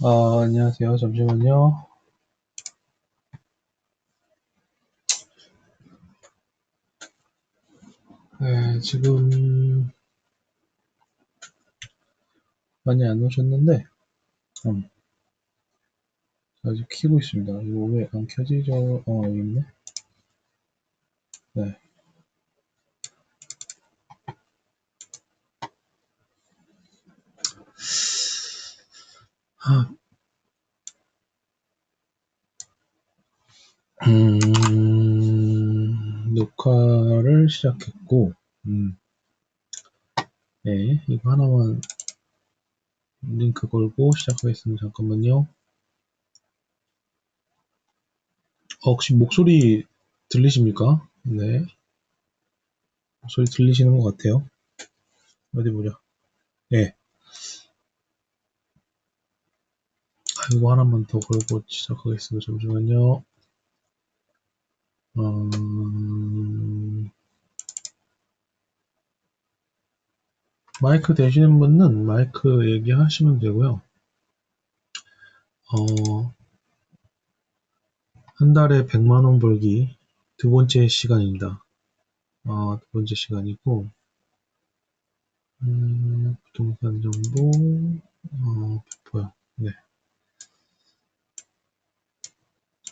안녕하세요. 잠시만요. 네, 지금 많이 안 오셨는데, 아직 켜고 있습니다. 이거 왜 안 켜지죠? 여기 있네. 네. 녹화를 시작했고, 네, 이거 하나만 링크 걸고 시작하겠습니다. 잠깐만요. 혹시 목소리 들리십니까? 네. 목소리 들리시는 것 같아요. 어디 보자. 네. 이거 하나만 더 걸고 시작하겠습니다. 잠시만요. 마이크 되시는 분은 마이크 얘기하시면 되고요. 한 달에 100만원 벌기 두 번째 시간입니다. 두 번째 시간이고, 부동산 정보, 배포요. 네.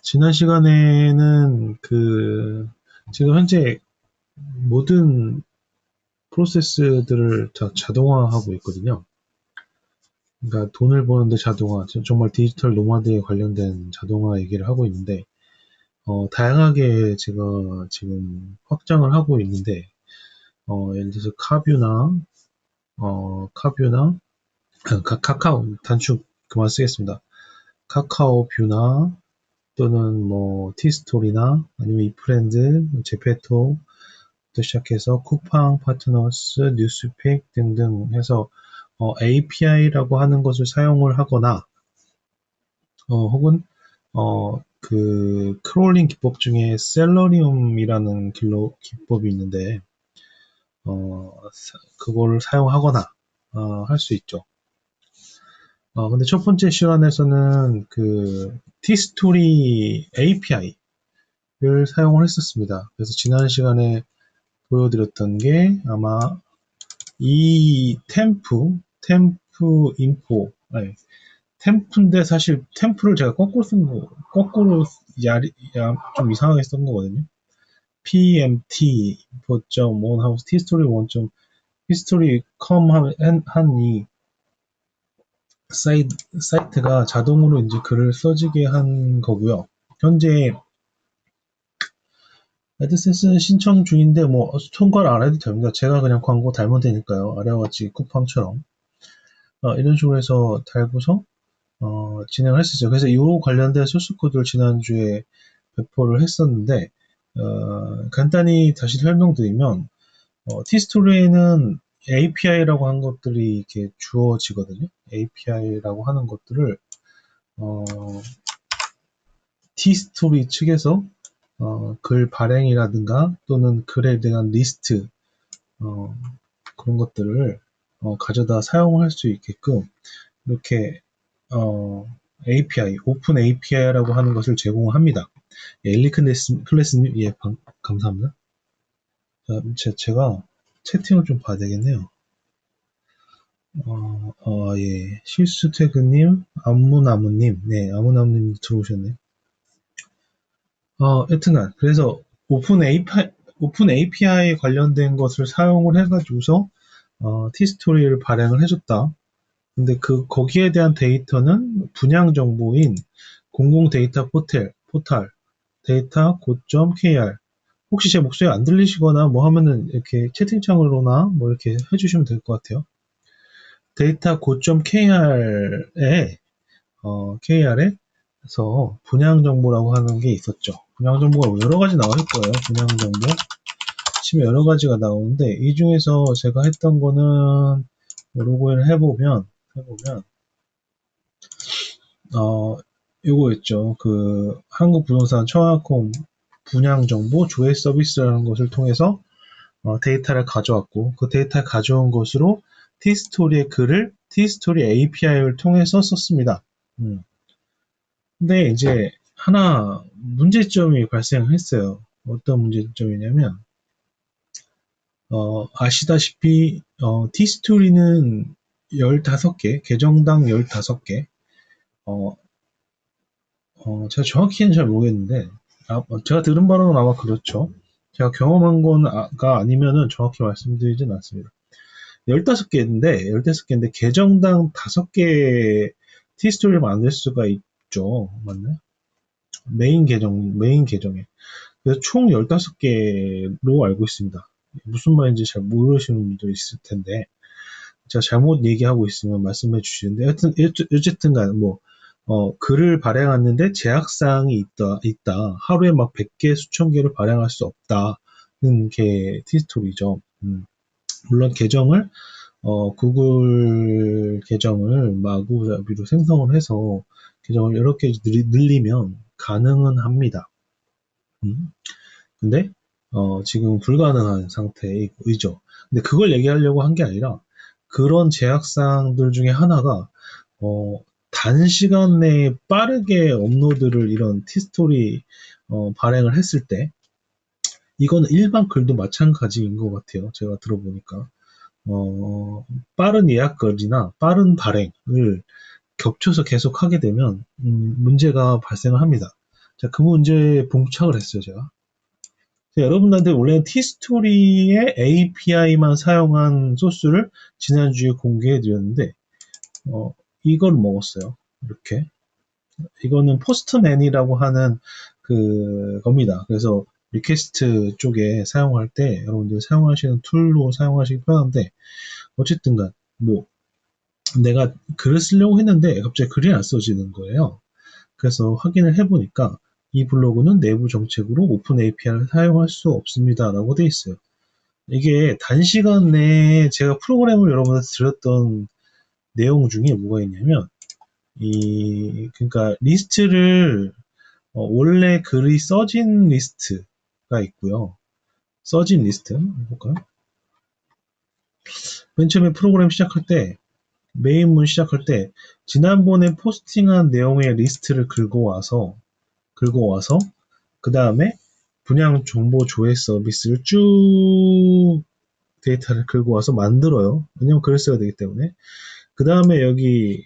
지난 시간에는 지금 현재 모든 프로세스들을 다 자동화하고 있거든요. 그러니까 돈을 버는데 자동화, 정말 디지털 노마드에 관련된 자동화 얘기를 하고 있는데, 다양하게 제가 지금 확장을 하고 있는데, 예를 들어서 카뷰나, 카카오, 단축 그만 쓰겠습니다. 카카오 뷰나, 또는 뭐, 티스토리나, 아니면 이프렌드, 제페토, 부터 시작해서 쿠팡, 파트너스, 뉴스픽 등등 해서, API라고 하는 것을 사용을 하거나, 혹은, 크롤링 기법 중에 셀러리움이라는 기법이 있는데, 그거를 사용하거나, 할 수 있죠. 근데 첫 번째 시간에서는 티스토리 API를 사용을 했었습니다. 그래서 지난 시간에 보여드렸던 게 아마 이 템프 인포, 아니, 템프인데 사실 템프를 제가 거꾸로 좀 이상하게 쓴 거거든요. PMT, .1 하고 티스토리 1. 히스토리 컴 한이 사이트가 자동으로 이제 글을 써지게 한 거고요. 현재 애드센스 신청 중인데 뭐 통과를 안 해도 됩니다. 제가 그냥 광고 달면 되니까요. 아래와 같이 쿠팡처럼 이런 식으로 해서 달고서 진행을 했었어요. 그래서 이로 관련된 소스 코드를 지난주에 배포를 했었는데 간단히 다시 설명드리면 티스토리에는 API라고 한 것들이 이렇게 주어지거든요. API라고 하는 것들을 티스토리 측에서 글 발행이라든가 또는 글에 대한 리스트 그런 것들을 가져다 사용할 수 있게끔 이렇게 API, 오픈 API라고 하는 것을 제공합니다. 엘리 클래스님, 예, 감사합니다. 제가 채팅을 좀 봐야 되겠네요. 예. 실수퇴근님, 안무나무님, 네, 안무나무님 들어오셨네. 여튼간, 그래서 오픈 API 관련된 것을 사용을 해가지고서, 티스토리를 발행을 해줬다. 근데 거기에 대한 데이터는 분양 정보인 공공 데이터 포탈, 데이터 고점.kr. 혹시 제 목소리 안 들리시거나 뭐 하면은 이렇게 채팅창으로나 뭐 이렇게 해주시면 될 것 같아요. 데이터 고점.kr에, KR에서 분양 정보라고 하는 게 있었죠. 분양 정보가 여러 가지 나올 거예요. 분양 정보. 치면 여러 가지가 나오는데, 이 중에서 제가 했던 거는, 로그인을 해보면, 요거였죠. 한국부동산 청약홈 분양 정보 조회 서비스라는 것을 통해서 데이터를 가져왔고, 그 데이터를 가져온 것으로 티스토리의 글을 티스토리 API를 통해서 썼습니다. 음. 근데 이제 하나 문제점이 발생했어요. 어떤 문제점이냐면, 아시다시피, 티스토리는 15개, 계정당 15개, 어, 제가 정확히는 잘 모르겠는데, 제가 들은 바로는 아마 그렇죠. 제가 경험한 건가 아니면은 정확히 말씀드리진 않습니다. 15개인데, 15개인데, 계정당 5개 티스토리를 만들 수가 있죠. 맞나요? 메인 계정에. 그래서 총 15개로 알고 있습니다. 무슨 말인지 잘 모르시는 분도 있을 텐데, 제가 잘못 얘기하고 있으면 말씀해 주시는데, 어쨌든 간에 글을 발행하는데 제약사항이 있다. 하루에 막 100개, 수천 개를 발행할 수 없다는 게 티스토리죠. 물론 구글 계정을 마구잡이로 생성을 해서 계정을 여러 개 늘리면 가능은 합니다. 음. 근데 지금 불가능한 상태이죠. 근데 그걸 얘기하려고 한 게 아니라 그런 제약사항들 중에 하나가 어, 단시간 내에 빠르게 업로드를 이런 티스토리 발행을 했을 때 이건 일반 글도 마찬가지인 것 같아요. 제가 들어보니까 빠른 예약글이나 빠른 발행을 겹쳐서 계속 하게 되면 문제가 발생을 합니다. 자, 그 문제에 봉착을 했어요, 제가. 여러분들한테 원래는 티스토리의 API만 사용한 소스를 지난주에 공개해 드렸는데, 이걸 먹었어요. 이렇게. 이거는 포스트맨이라고 하는 겁니다. 그래서 리퀘스트 쪽에 사용할 때 여러분들이 사용하시는 툴로 사용하시기 편한데, 어쨌든 뭐, 내가 글을 쓰려고 했는데 갑자기 글이 안 써지는 거예요. 그래서 확인을 해보니까 이 블로그는 내부 정책으로 오픈 API를 사용할 수 없습니다라고 돼 있어요. 이게 단시간 내에 제가 프로그램을 여러분한테 드렸던 내용 중에 뭐가 있냐면, 그러니까 리스트를, 원래 글이 써진 리스트가 있고요. 써진 리스트, 볼까요? 맨 처음에 프로그램 시작할 때, 메인문 시작할 때, 지난번에 포스팅한 내용의 리스트를 긁어와서, 그 다음에 분양 정보 조회 서비스를 쭉 데이터를 긁고 와서 만들어요. 왜냐면 글을 써야 되기 때문에. 그 다음에 여기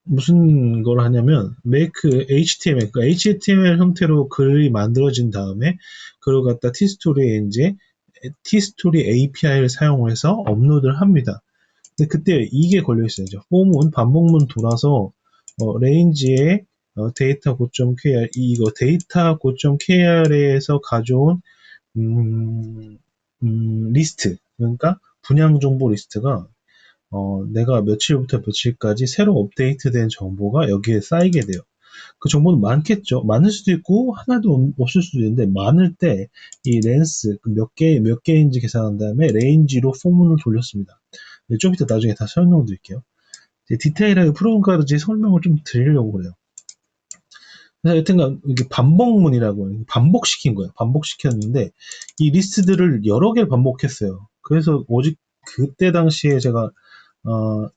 무슨 걸 하냐면 make HTML, 그러니까 HTML 형태로 글이 만들어진 다음에 그걸 갖다 티스토리 API를 사용해서 업로드를 합니다. 근데 그때 이게 걸려 있어요. 폼은 반복문 돌아서 레인지에 데이터 고점 KR, 이거 데이터 고점 KR에서 가져온 리스트, 그러니까 분양 정보 리스트가 내가 며칠부터 며칠까지 새로 업데이트된 정보가 여기에 쌓이게 돼요. 그 정보는 많겠죠. 많을 수도 있고 하나도 없을 수도 있는데, 많을 때 이 렌스 몇 개인지 계산한 다음에 레인지로 포문을 돌렸습니다. 좀 이따 나중에 다 설명드릴게요. 디테일하게 프로그램까지 설명을 좀 드리려고 그래요. 그래서 여튼간 이게 반복문이라고 반복시킨 거예요. 반복시켰는데 이 리스트들을 여러 개를 반복했어요. 그래서 오직 그때 당시에 제가 어,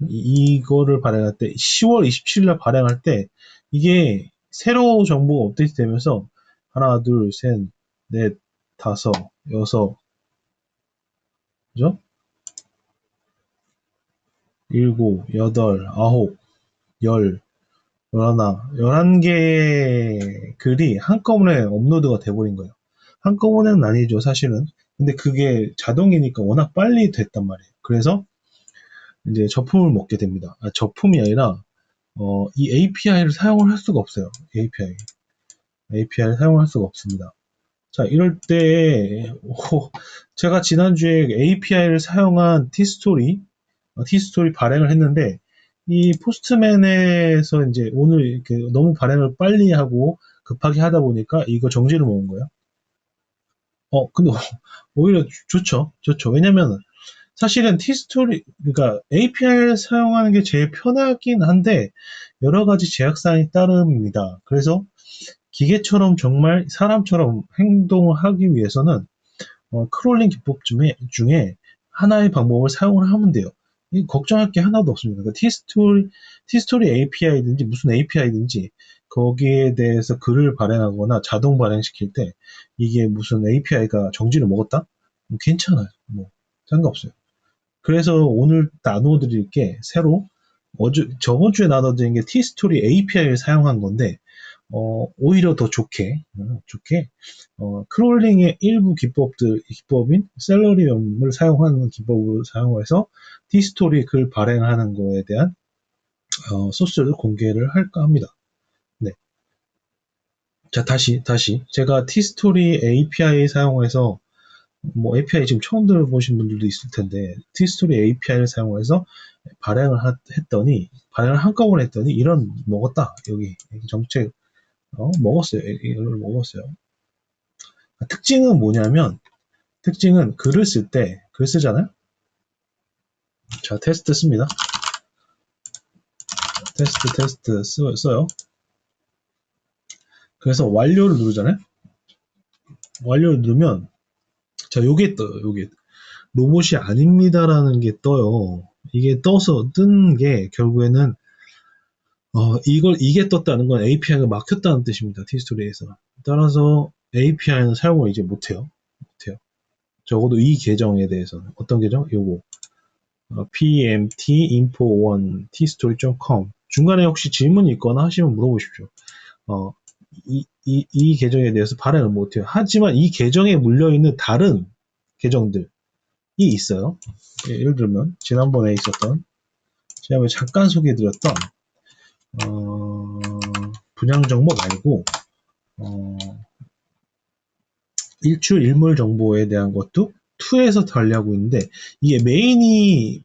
이거를 발행할 때 10월 27일 날 발행할 때 이게 새로 정보가 업데이트 되면서 하나, 둘, 셋, 넷, 다섯, 여섯, 그죠? 일곱, 여덟, 아홉, 열, 열하나, 11개 글이 한꺼번에 업로드가 돼버린 거예요. 한꺼번에는 아니죠, 사실은. 근데 그게 자동이니까 워낙 빨리 됐단 말이에요. 그래서 이제 저품을 먹게 됩니다. 저품이 아니라 이 API를 사용을 할 수가 없어요. API를 사용할 수가 없습니다. 자, 이럴 때 제가 지난주에 API를 사용한 티스토리 발행을 했는데 이 포스트맨에서 이제 오늘 이렇게 너무 발행을 빨리 하고 급하게 하다 보니까 이거 정지를 먹은 거예요. 근데 오히려 좋죠. 좋죠. 왜냐면 사실은 그러니까 API를 사용하는 게 제일 편하긴 한데 여러 가지 제약사항이 따릅니다. 그래서 기계처럼 정말 사람처럼 행동을 하기 위해서는 크롤링 기법 중에 하나의 방법을 사용을 하면 돼요. 걱정할 게 하나도 없습니다. 그러니까 티스토리 API든지 무슨 API든지 거기에 대해서 글을 발행하거나 자동 발행시킬 때 이게 무슨 API가 정지를 먹었다? 괜찮아요. 뭐 상관없어요. 그래서 오늘 나눠드릴 게 새로 저번 주에 나눠드린 게 티스토리 API를 사용한 건데 오히려 더 좋게 크롤링의 일부 기법인 셀러리움을 사용하는 기법을 사용해서 티스토리 글 발행하는 거에 대한 소스를 공개를 할까 합니다. 네. 자, 다시 제가 티스토리 API 사용해서 뭐 API 지금 처음 들어보신 분들도 있을 텐데 티스토리 API를 사용해서 발행을 한꺼번에 했더니 이런 먹었다. 여기 정책 먹었어요. 이걸 먹었어요. 특징은 뭐냐면 글을 쓸 때 글 쓰잖아요. 자, 테스트 씁니다. 테스트 써요. 그래서 완료를 누르잖아요. 완료를 누르면 자, 요게 떠요. 요게 로봇이 아닙니다라는 게 떠요. 이게 떠서 뜬 게 결국에는 이게 떴다는 건 API가 막혔다는 뜻입니다. 티스토리에서. 따라서 API는 사용을 이제 못해요. 적어도 이 계정에 대해서는. 어떤 계정? 요거. pmt.info1 tstory.com 중간에 혹시 질문이 있거나 하시면 물어보십시오. 이 계정에 대해서 발행을 못해요. 하지만 이 계정에 물려있는 다른 계정들이 있어요. 예를 들면 지난번에 있었던 제가 잠깐 소개해드렸던 분양 정보 말고 일출 일몰 정보에 대한 것도 2에서 관리하고 있는데 이게 메인이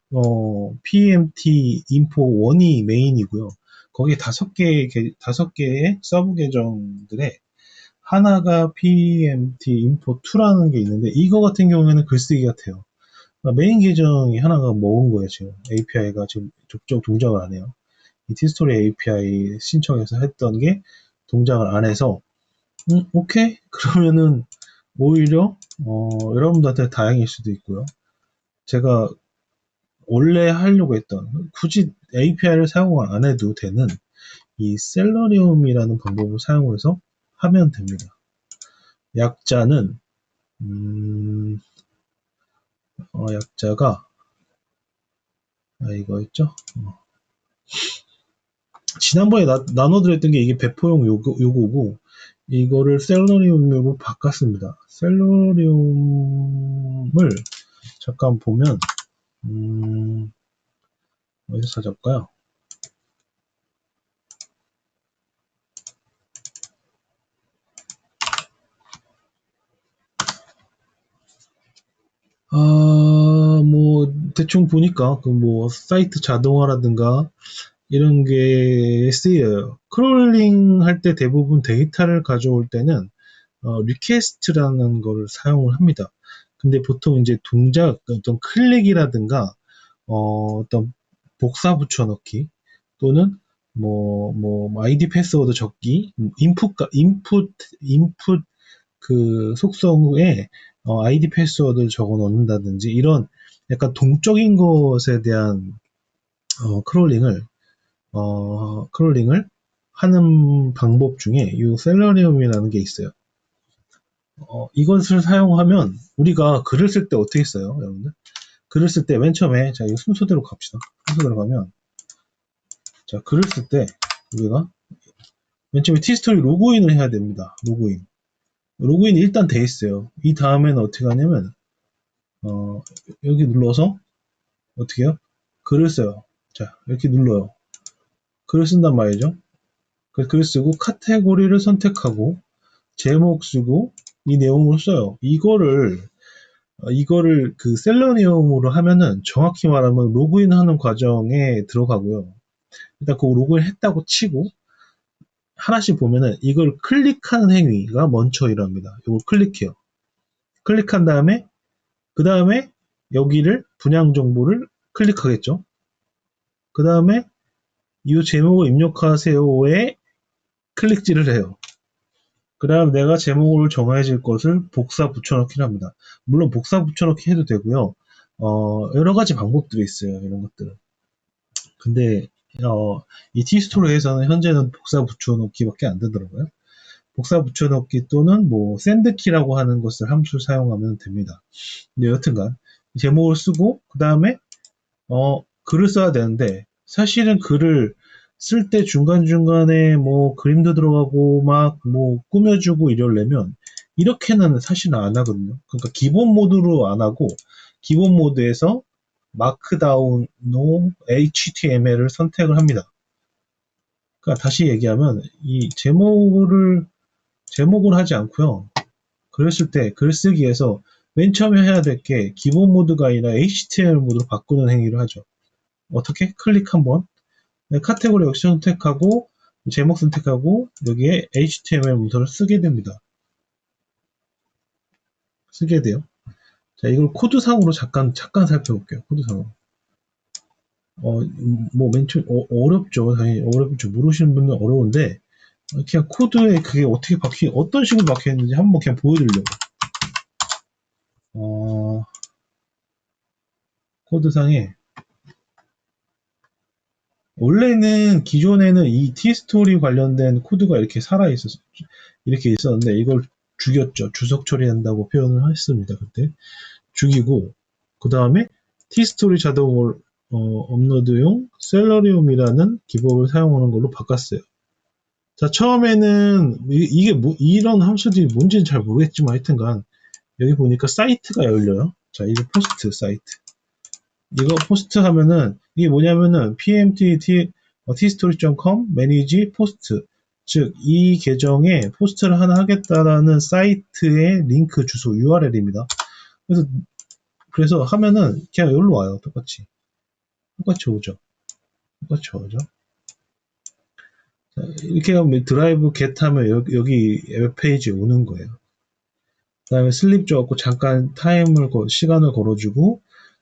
PMT 인포 1이 메인이고요. 거기에 5개의 서브 계정들에 하나가 PMT 인포 2라는 게 있는데 이거 같은 경우에는 글쓰기 같아요. 그러니까 메인 계정이 하나가 먹은 거예요. 지금 API가 지금 적극 동작을 안 해요. 이 티스토리 API 신청해서 했던 게 동작을 안 해서 오케이 그러면은 오히려 여러분들한테 다행일 수도 있고요. 제가 원래 하려고 했던 굳이 API를 사용 안 해도 되는 이 셀러리움이라는 방법을 사용해서 하면 됩니다. 약자는 약자가 이거였죠. 지난번에 나눠드렸던 게 이게 배포용 요거고 이거를 셀러리움으로 바꿨습니다. 셀러리움을 잠깐 보면 어디서 찾아볼까요? 뭐 대충 보니까 그 뭐 사이트 자동화라든가 이런 게 쓰여요. 크롤링 할 때 대부분 데이터를 가져올 때는 리퀘스트라는 거를 사용을 합니다. 근데 보통 이제 동작, 어떤 클릭이라든가 어떤 복사 붙여넣기 또는 뭐 아이디 패스워드 적기, 인풋 그 속성에 아이디 패스워드를 적어 넣는다든지 이런 약간 동적인 것에 대한 크롤링을 하는 방법 중에 이 셀러리움이라는 게 있어요. 이것을 사용하면 우리가 글을 쓸 때 어떻게 써요, 여러분들? 글을 쓸 때 맨 처음에 자 이거 순서대로 갑시다. 순서대로 가면 자 글을 쓸 때 우리가 맨 처음에 티스토리 로그인을 해야 됩니다. 로그인이 일단 돼 있어요. 이 다음에는 어떻게 하냐면 여기 눌러서 어떻게 해요? 글을 써요. 자 이렇게 눌러요. 글을 쓴단 말이죠. 글 쓰고 카테고리를 선택하고 제목 쓰고 이 내용을 써요. 이거를 그 셀러리움으로 하면은 정확히 말하면 로그인하는 과정에 들어가고요. 일단 그 로그인 했다고 치고 하나씩 보면은 이걸 클릭하는 행위가 먼저 일어납니다. 이걸 클릭해요. 클릭한 다음에 그 다음에 여기를 분양 정보를 클릭하겠죠. 그 다음에 이 제목을 입력하세요에 클릭질을 해요. 그 다음 내가 제목을 정해질 것을 복사 붙여넣기를 합니다. 물론 복사 붙여넣기 해도 되고요. 여러 가지 방법들이 있어요. 이런 것들은. 근데 이 티스토리에서는 현재는 복사 붙여넣기밖에 안 되더라고요. 복사 붙여넣기 또는 뭐 샌드키라고 하는 것을 함수를 사용하면 됩니다. 근데 여튼간 제목을 쓰고 그 다음에 글을 써야 되는데 사실은 글을 쓸 때 중간중간에 뭐 그림도 들어가고 막 뭐 꾸며주고 이러려면 이렇게는 사실은 안 하거든요. 그러니까 기본 모드로 안 하고 기본 모드에서 마크다운 노 HTML을 선택을 합니다. 그러니까 다시 얘기하면 이 제목을 하지 않고요. 그랬을 때 글쓰기에서 맨 처음에 해야 될 게 기본 모드가 아니라 HTML 모드로 바꾸는 행위를 하죠. 어떻게? 클릭 한번 카테고리 역시 선택하고 제목 선택하고 여기에 HTML 문서를 쓰게 됩니다. 쓰게 돼요. 자, 이걸 코드상으로 잠깐 살펴볼게요. 코드상으로. 뭐 맨 처음 어렵죠. 당연히 어렵죠. 모르시는 분은 어려운데 그냥 코드에 그게 어떻게 어떤 식으로 박혀 있는지 한번 그냥 보여드리려고. 코드상에 원래는 기존에는 이 T스토리 관련된 코드가 이렇게 있었는데 이걸 죽였죠. 주석 처리한다고 표현을 했습니다. 그때 죽이고 그 다음에 T스토리 자동 업로드용 셀러리움이라는 기법을 사용하는 걸로 바꿨어요. 자, 처음에는 이게 이런 함수들이 뭔지는 잘 모르겠지만 하여튼간 여기 보니까 사이트가 열려요. 자, 이게 포스트 사이트. 이거 포스트 하면은 이게 뭐냐면은 tstory.com manage 포스트, 즉 이 계정에 포스트를 하나 하겠다라는 사이트의 링크 주소 URL입니다. 그래서 하면은 그냥 여기로 와요. 똑같이 오죠. 자, 이렇게 하면 드라이브 겟 하면 여기 웹페이지에 오는 거예요. 그 다음에 슬립 줘갖고 잠깐 시간을 걸어주고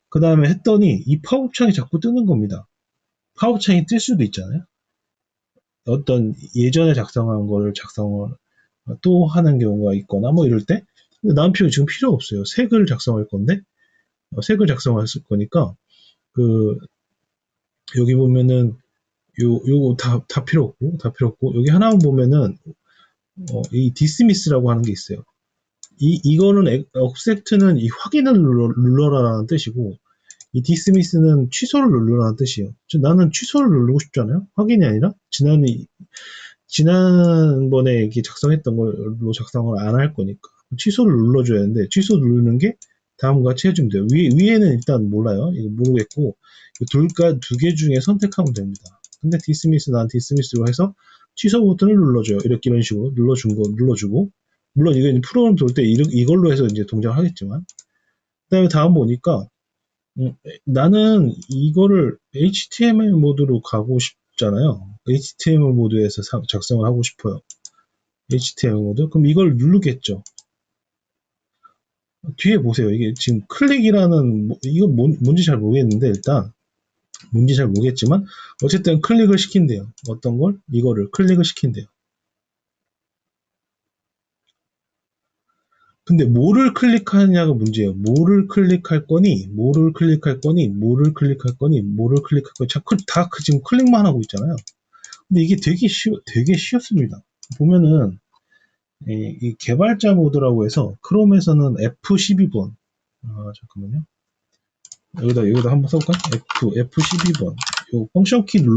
그 다음에 했더니 이 팝업창이 자꾸 뜨는 겁니다. 팝업창이 뜰 수도 있잖아요. 어떤 예전에 작성한 거를 작성을 또 하는 경우가 있거나 뭐 이럴 때 난 지금 필요 없어요. 새 글 작성할 건데 새 글 작성했을 거니까 그 여기 보면은 요거 다 필요 없고 여기 하나만 보면은 이 디스미스라고 하는 게 있어요. 이거는 억셉트는 이 확인을 눌러라라는 뜻이고 이 디스미스는 취소를 누르라는 뜻이에요. 나는 취소를 누르고 싶잖아요. 확인이 아니라 지난번에 이렇게 작성했던 걸로 작성을 안 할 거니까 취소를 눌러줘야 하는데 취소 누르는 게 다음과 같이 해주면 돼요. 위에는 일단 몰라요. 이거 모르겠고 두 개 중에 선택하면 됩니다. 근데 난 디스미스로 해서 취소 버튼을 눌러줘요. 이런 식으로 눌러주고 물론 이거 프로그램 돌 때 이걸로 해서 이제 동작을 하겠지만 그다음에 다음 보니까 나는 이거를 HTML 모드로 가고 싶잖아요. HTML 모드에서 작성을 하고 싶어요. HTML 모드? 그럼 이걸 누르겠죠. 뒤에 보세요. 이게 지금 클릭이라는, 이거 뭔지 잘 모르겠는데, 일단, 뭔지 잘 모르겠지만, 어쨌든 클릭을 시킨대요. 어떤 걸? 이거를 클릭을 시킨대요. 근데 뭐를 클릭하느냐가 문제예요. 뭐를 클릭할 거니, 자꾸 다 지금 클릭만 하고 있잖아요. 근데 이게 되게 쉬웠습니다. 보면은, 이 개발자 모드라고 해서, 크롬에서는 F12번. 잠깐만요. 여기다 한번 써볼까? F12번. 요 펑션 키를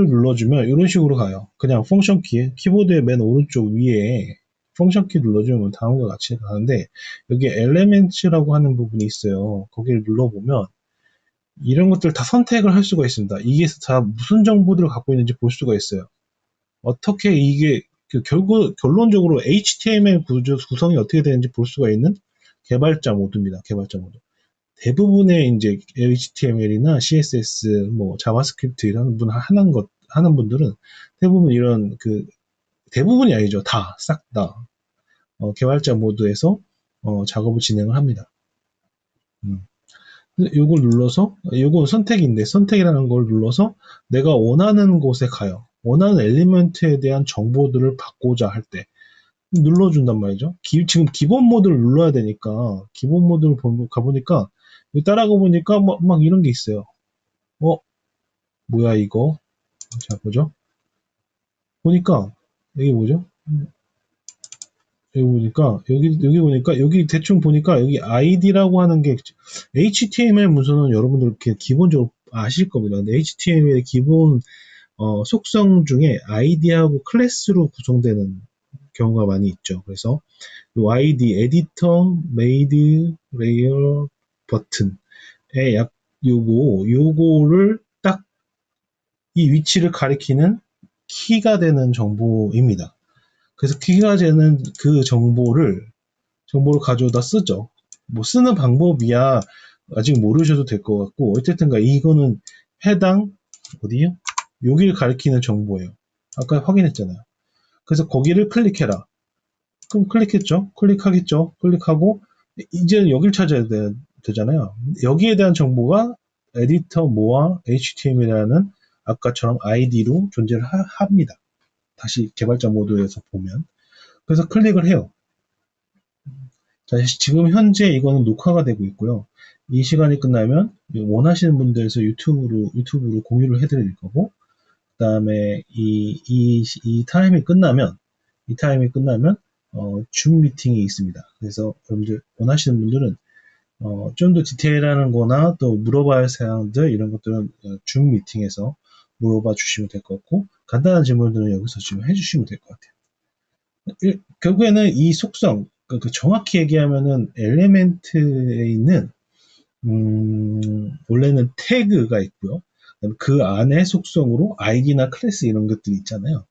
눌러주면, 이런 식으로 가요. 그냥 펑션 키에, 키보드의 맨 오른쪽 위에 펑션 키 눌러주면 다음과 같이 가는데, 여기 엘레멘츠라고 하는 부분이 있어요. 거기를 눌러보면, 이런 것들 다 선택을 할 수가 있습니다. 이게 다 무슨 정보들을 갖고 있는지 볼 수가 있어요. 어떻게 이게 결론적으로 HTML 구성이 어떻게 되는지 볼 수가 있는 개발자 모드입니다. 개발자 모드. 대부분의 이제 HTML이나 CSS, 뭐 자바스크립트 이런 하는 분들은 대부분 대부분이 아니죠. 싹 다 개발자 모드에서 작업을 진행을 합니다. 요걸 눌러서 요건 선택이라는 걸 눌러서 내가 원하는 곳에 가요. 원하는 엘리먼트에 대한 정보들을 받고자 할 때 눌러준단 말이죠. 지금 기본 모드를 눌러야 되니까 기본 모드를 가보니까 따라가 보니까 막 이런 게 있어요. 뭐야 이거? 자 보죠. 보니까 여기 뭐죠? 여기 보니까 여기 대충 보니까 여기 ID라고 하는 게 HTML 문서는 여러분들 이렇게 기본적으로 아실 겁니다. 근데 HTML의 기본 속성 중에 ID하고 클래스로 구성되는 경우가 많이 있죠. 그래서 요 ID, 에디터, 메이드, 레이어, 버튼의 요거를 딱 이 위치를 가리키는 키가 되는 정보입니다. 그래서 키가 되는 그 정보를 가져다 쓰죠. 뭐 쓰는 방법이야 아직 모르셔도 될 것 같고 어쨌든가 이거는 해당 어디요? 여기를 가리키는 정보예요. 아까 확인했잖아요. 그래서 거기를 클릭해라. 그럼 클릭했죠. 클릭하겠죠. 클릭하고 이제는 여기를 찾아야 되잖아요. 여기에 대한 정보가 에디터 모아 HTML이라는 아까처럼 ID로 존재를 합니다. 다시 개발자 모드에서 보면. 그래서 클릭을 해요. 자, 지금 현재 이거는 녹화가 되고 있고요. 이 시간이 끝나면 원하시는 분들에서 유튜브로 공유를 해드릴 거고, 그 다음에 이 타임이 끝나면, 줌 미팅이 있습니다. 그래서 여러분들 원하시는 분들은 좀 더 디테일하는 거나 또 물어봐야 할 사항들 이런 것들은 줌 미팅에서 물어봐 주시면 될 것 같고, 간단한 질문들은 여기서 지금 해주시면 될 것 같아요. 결국에는 이 속성, 정확히 얘기하면은 엘리멘트에 있는 원래는 태그가 있고요. 그 안에 속성으로 아이디나 클래스 이런 것들이 있잖아요.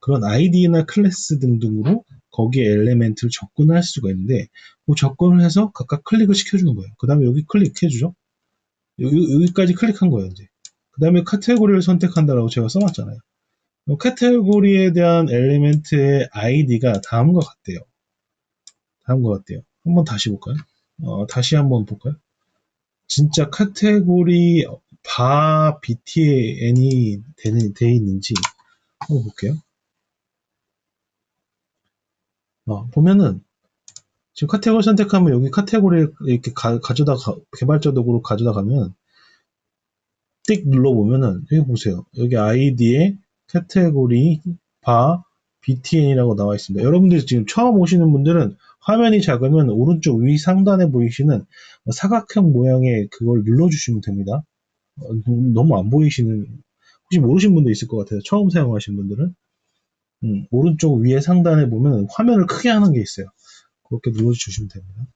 그런 아이디나 클래스 등등으로 거기에 엘리멘트를 접근할 수가 있는데 그 접근을 해서 각각 클릭을 시켜주는 거예요. 그 다음에 여기 클릭해주죠. 여기까지 클릭한 거예요. 이제 그 다음에 카테고리를 선택한다라고 제가 써놨잖아요. 카테고리에 대한 엘리멘트의 아이디가 다음과 같대요. 한번 다시 볼까요? 다시 한번 볼까요? 진짜 카테고리 바 btn이 돼 있는지 한번 볼게요. 보면은 지금 카테고리 선택하면 여기 카테고리 이렇게 개발자 도구로 가져다 가면 띡 눌러보면은 여기 보세요. 여기 아이디에 카테고리 바 btn이라고 나와 있습니다. 여러분들 지금 처음 오시는 분들은 화면이 작으면 오른쪽 위 상단에 보이시는 사각형 모양의 그걸 눌러주시면 됩니다. 너무 안 보이시는 혹시 모르신 분도 있을 것 같아요. 처음 사용하신 분들은 오른쪽 위에 상단에 보면 화면을 크게 하는 게 있어요. 그렇게 눌러주시면 됩니다.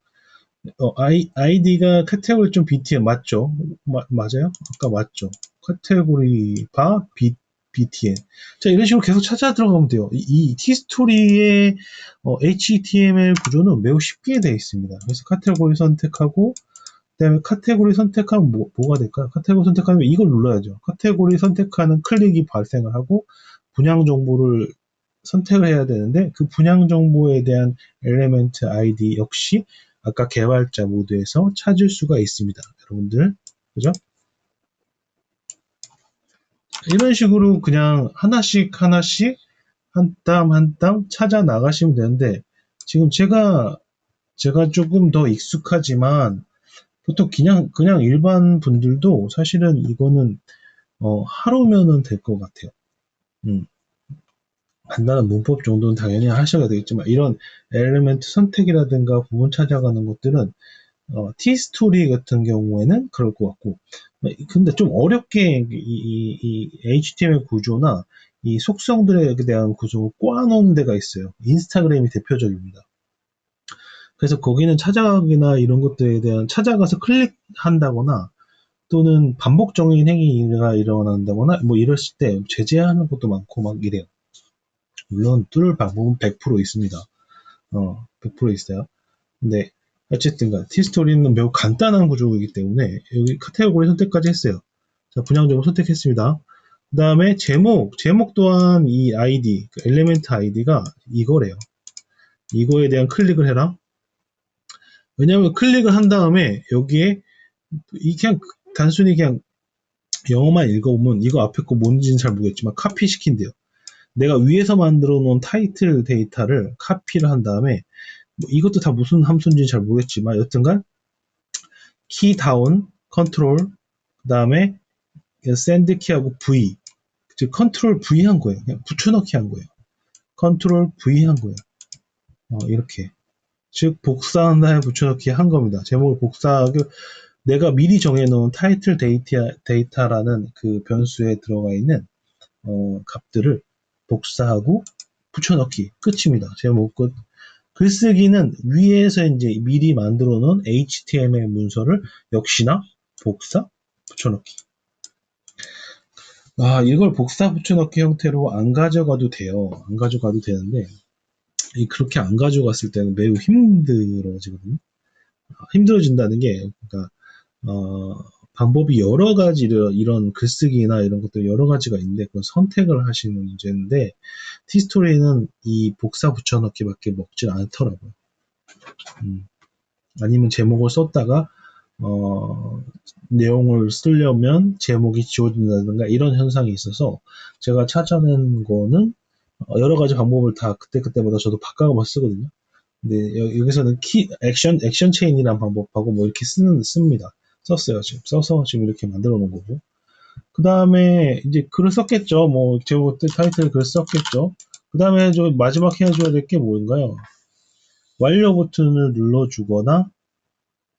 아이디가 카테고리 좀 BTN 맞죠? 맞아요? 아까 맞죠? 카테고리 바 BTN. 자, 이런 식으로 계속 찾아 들어가면 돼요. 이 T스토리의 HTML 구조는 매우 쉽게 되어 있습니다. 그래서 카테고리 선택하고 그다음에 카테고리 선택하면 뭐가 될까요? 카테고리 선택하면 이걸 눌러야죠. 카테고리 선택하는 클릭이 발생을 하고 분양 정보를 선택을 해야 되는데 그 분양 정보에 대한 엘리멘트 아이디 역시 아까 개발자 모드에서 찾을 수가 있습니다. 여러분들 그죠? 이런 식으로 그냥 하나씩 한 땀 한 땀 찾아 나가시면 되는데 지금 제가 조금 더 익숙하지만 보통 그냥 일반 분들도 사실은 이거는 하루면은 될 것 같아요. 간단한 문법 정도는 당연히 하셔야 되겠지만 이런 엘리멘트 선택이라든가 부분 찾아가는 것들은 T스토리 같은 경우에는 그럴 것 같고 근데 좀 어렵게 이 HTML 구조나 이 속성들에 대한 구조를 꼬아놓은 데가 있어요. 인스타그램이 대표적입니다. 그래서 거기는 찾아가기나 이런 것들에 대한 찾아가서 클릭한다거나 또는 반복적인 행위가 일어난다거나 뭐 이랬을 때 제재하는 것도 많고 막 이래요. 물론 뚫을 방법은 100% 있습니다. 100% 있어요. 근데 어쨌든간 T스토리는 매우 간단한 구조이기 때문에 여기 카테고리 선택까지 했어요. 자, 분양 정보 선택했습니다. 그 다음에 제목 또한 이 아이디, 그 엘리멘트 아이디가 이거래요. 이거에 대한 클릭을 해라. 왜냐하면 클릭을 한 다음에 여기에 그냥 단순히 그냥 영어만 읽어보면 이거 앞에 거 뭔지는 잘 모르겠지만 카피 시킨대요. 내가 위에서 만들어 놓은 타이틀 데이터를 카피를 한 다음에 뭐 이것도 다 무슨 함수인지 잘 모르겠지만 여튼간 키 다운 컨트롤 그 다음에 샌드 키하고 V 즉 컨트롤 V 한 거예요. 그냥 붙여넣기 한 거예요. 컨트롤 V 한 거예요. 이렇게 즉 복사한 다음에 붙여넣기 한 겁니다. 제목을 복사하고 내가 미리 정해놓은 타이틀 데이터라는 그 변수에 들어가 있는 값들을 복사하고 붙여넣기 끝입니다. 제목 끝. 글쓰기는 위에서 이제 미리 만들어 놓은 HTML 문서를 역시나 복사 붙여넣기. 이걸 복사 붙여넣기 형태로 안 가져가도 돼요. 안 가져가도 되는데 그렇게 안 가져갔을 때는 매우 힘들어지거든요. 힘들어진다는 게 그러니까 방법이 여러 가지 이런 글쓰기나 이런 것들 여러 가지가 있는데 그건 선택을 하시는 문제인데 티스토리는 이 복사 붙여넣기밖에 먹질 않더라고요. 아니면 제목을 썼다가 내용을 쓰려면 제목이 지워진다든가 이런 현상이 있어서 제가 찾아낸 거는 여러 가지 방법을 다 그때그때마다 저도 바꿔가면서 쓰거든요. 근데 여기서는 액션 체인이라는 방법하고 뭐 이렇게 씁니다. 썼어요. 지금 써서 지금 이렇게 만들어 놓은 거고. 그 다음에 이제 글을 썼겠죠. 뭐 제목 타이틀 글을 썼겠죠. 그 다음에 저 마지막 해줘야 될 게 뭔가요? 완료 버튼을 눌러주거나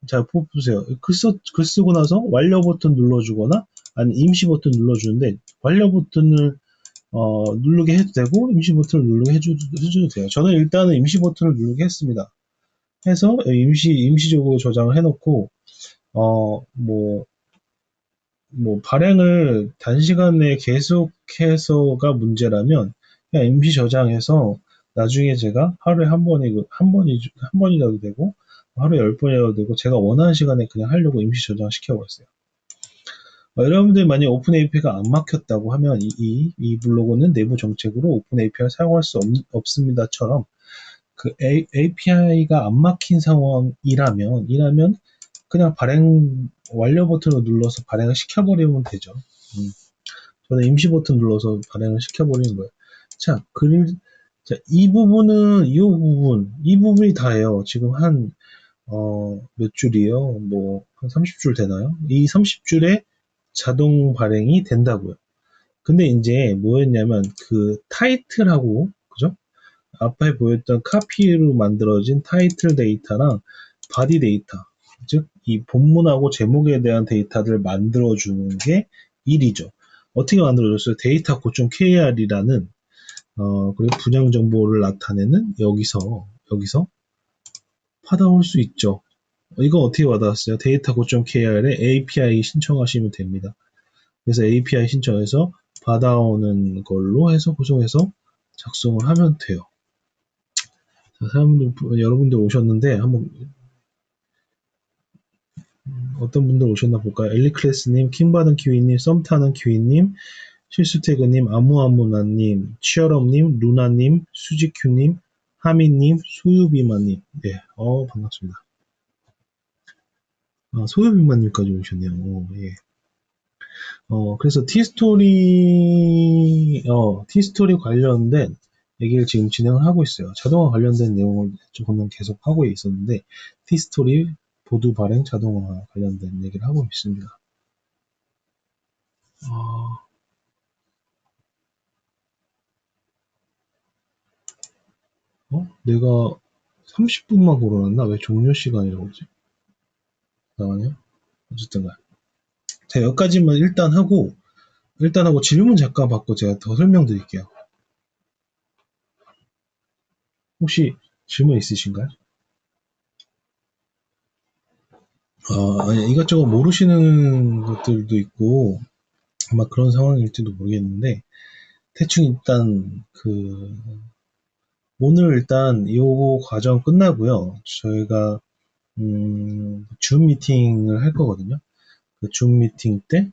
자 보세요. 글 쓰고 나서 완료 버튼 눌러주거나 아니 임시 버튼 눌러주는데 완료 버튼을 누르게 해도 되고 임시 버튼을 누르게 해줘도 돼요. 저는 일단은 임시 버튼을 누르게 했습니다. 해서 임시적으로 저장을 해놓고 발행을 단시간 내에 계속해서가 문제라면 그냥 임시 저장해서 나중에 제가 하루에 한 번이라도 되고 하루에 10번이라도 되고 제가 원하는 시간에 그냥 하려고 임시 저장 시켜버렸어요. 여러분들 만약 오픈 API가 안 막혔다고 하면 이 블로그는 내부 정책으로 오픈 API를 사용할 수 없습니다처럼 그 API가 안 막힌 상황이라면 그냥 발행 완료 버튼을 눌러서 발행을 시켜버리면 되죠. 저는 임시 버튼 눌러서 발행을 시켜버리는 거예요. 자, 이 부분이 다예요. 지금 몇 줄이요? 한 30줄 되나요? 이 30줄에 자동 발행이 된다고요. 근데 이제 뭐였냐면 그 타이틀하고 그죠? 앞에 보였던 카피로 만들어진 타이틀 데이터랑 바디 데이터, 즉 이 본문하고 제목에 대한 데이터를 만들어주는 게 일이죠. 어떻게 만들어줬어요? 데이터 고점 KR이라는 그리고 분양 정보를 나타내는 여기서 받아올 수 있죠. 이거 어떻게 받아왔어요? 데이터 고점 KR에 API 신청하시면 됩니다. 그래서 API 신청해서 받아오는 걸로 해서 구성해서 작성을 하면 돼요. 자, 여러분들 오셨는데 한번 어떤 분들 오셨나 볼까요? 엘리클래스님, 킹받은 키위님, 썸타는 키위님, 실수태그님, 아무아무나님, 치얼업님, 루나님, 수지큐님, 하미님, 소유비마님. 네, 반갑습니다. 소유비마님까지 오셨네요. 예. 그래서 티스토리 관련된 얘기를 지금 진행을 하고 있어요. 자동화 관련된 내용을 조금 계속 하고 있었는데, 티스토리 보드 발행 자동화 관련된 얘기를 하고 있습니다. 내가 30분만 걸어놨나? 왜 종료 시간이라고 그러지? 나가네요? 어쨌든 간. 자, 여기까지만 일단 하고 질문 잠깐 받고 제가 더 설명드릴게요. 혹시 질문 있으신가요? 아니, 이것저것 모르시는 것들도 있고, 아마 그런 상황일지도 모르겠는데, 대충 일단, 오늘 일단 이 과정 끝나고요. 저희가, 줌 미팅을 할 거거든요. 그 줌 미팅 때,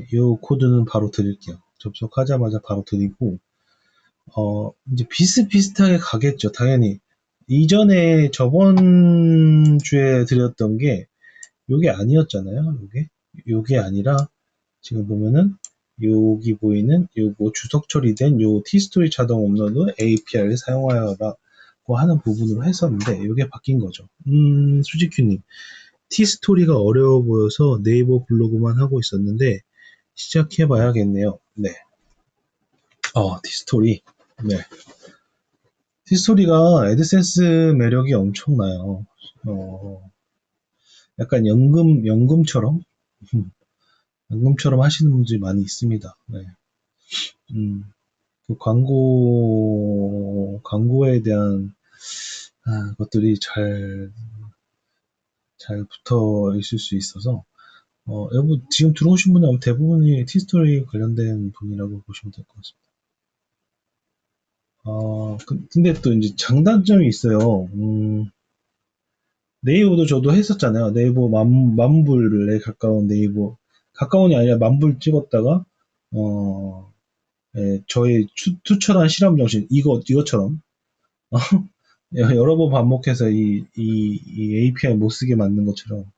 이 코드는 바로 드릴게요. 접속하자마자 바로 드리고, 이제 비슷비슷하게 가겠죠. 당연히. 이전에 저번 주에 드렸던 게 요게 아니었잖아요. 요게 아니라 지금 보면은 여기 보이는 요거 주석 처리된 요 티스토리 자동 업로드 API를 사용하여라고 하는 부분으로 했었는데 이게 바뀐 거죠. 수지큐님, 티스토리가 어려워 보여서 네이버 블로그만 하고 있었는데 시작해 봐야겠네요. 네. 티스토리. 네. 티스토리가 애드센스 매력이 엄청나요. 약간 연금처럼, 연금처럼 하시는 분들이 많이 있습니다. 네. 그 광고에 대한, 것들이 잘 붙어 있을 수 있어서, 여러분, 지금 들어오신 분은 대부분이 티스토리 관련된 분이라고 보시면 될 것 같습니다. 근데 또 이제 장단점이 있어요. 네이버도 저도 했었잖아요. 네이버 만불에 가까운 네이버, 가까운이 아니라 만불 찍었다가, 저의 투철한 실험 정신, 이것처럼, 여러 번 반복해서 이 API 못 쓰게 만든 것처럼,